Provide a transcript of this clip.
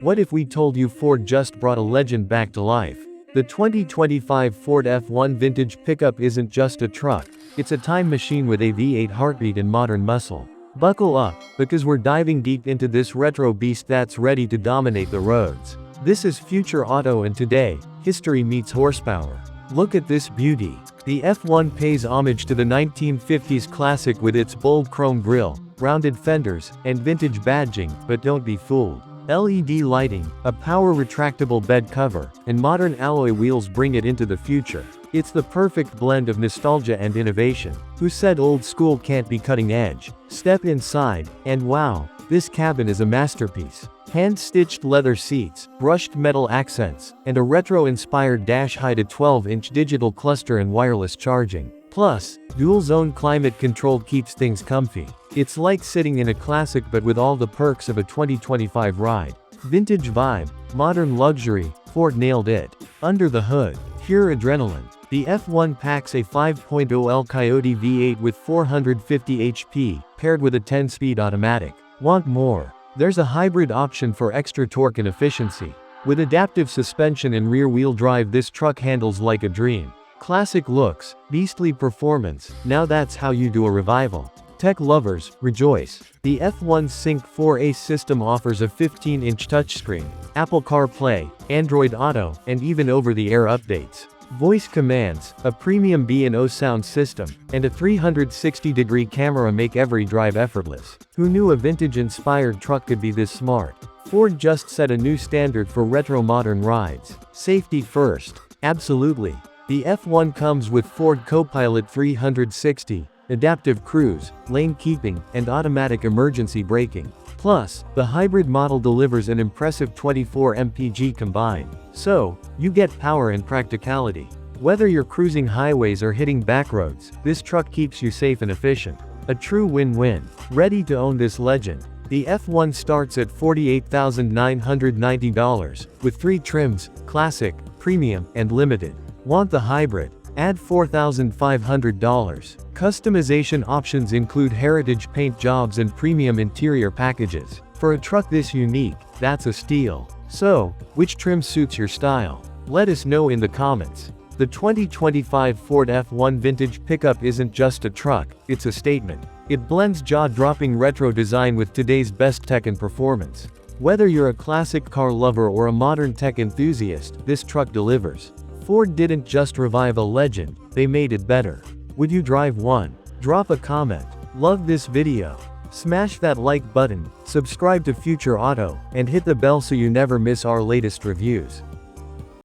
What if we told you Ford just brought a legend back to life? The 2025 Ford F-1 vintage pickup isn't just a truck, it's a time machine with a V8 heartbeat and modern muscle. Buckle up, because we're diving deep into this retro beast that's ready to dominate the roads. This is FutureAuto, and today, history meets horsepower. Look at this beauty. The F-1 pays homage to the 1950s classic with its bold chrome grille, rounded fenders, and vintage badging, but don't be fooled. LED lighting, a power retractable bed cover, and modern alloy wheels bring it into the future. It's the perfect blend of nostalgia and innovation. Who said old school can't be cutting edge? Step inside, and wow, this cabin is a masterpiece. Hand-stitched leather seats, brushed metal accents, and a retro-inspired dash hide a 12-inch digital cluster and wireless charging. Plus, dual-zone climate control keeps things comfy. It's like sitting in a classic but with all the perks of a 2025 ride. Vintage vibe, modern luxury, Ford nailed it. Under the hood, pure adrenaline. The F-1 packs a 5.0L Coyote V8 with 450 HP, paired with a 10-speed automatic. Want more? There's a hybrid option for extra torque and efficiency. With adaptive suspension and rear-wheel drive, this truck handles like a dream. Classic looks, beastly performance, now that's how you do a revival. Tech lovers, rejoice. The F-1's Sync 4A system offers a 15-inch touchscreen, Apple CarPlay, Android Auto, and even over-the-air updates. Voice commands, a premium B&O sound system, and a 360-degree camera make every drive effortless. Who knew a vintage-inspired truck could be this smart? Ford just set a new standard for retro-modern rides. Safety first. Absolutely. The F-1 comes with Ford Copilot 360, adaptive cruise, lane keeping, and automatic emergency braking. Plus, the hybrid model delivers an impressive 24 mpg combined. So, you get power and practicality. Whether you're cruising highways or hitting backroads, this truck keeps you safe and efficient. A true win-win. Ready to own this legend? The F-1 starts at $48,990, with 3 trims: Classic, Premium, and Limited. Want the hybrid? Add $4,500. Customization options include heritage paint jobs and premium interior packages. For a truck this unique, that's a steal. So, which trim suits your style? Let us know in the comments. The 2025 Ford F-1 vintage pickup isn't just a truck, it's a statement. It blends jaw-dropping retro design with today's best tech and performance. Whether you're a classic car lover or a modern tech enthusiast, this truck delivers. Ford didn't just revive a legend, they made it better. Would you drive one? Drop a comment. Love this video? Smash that like button, subscribe to FutureAuto, and hit the bell so you never miss our latest reviews.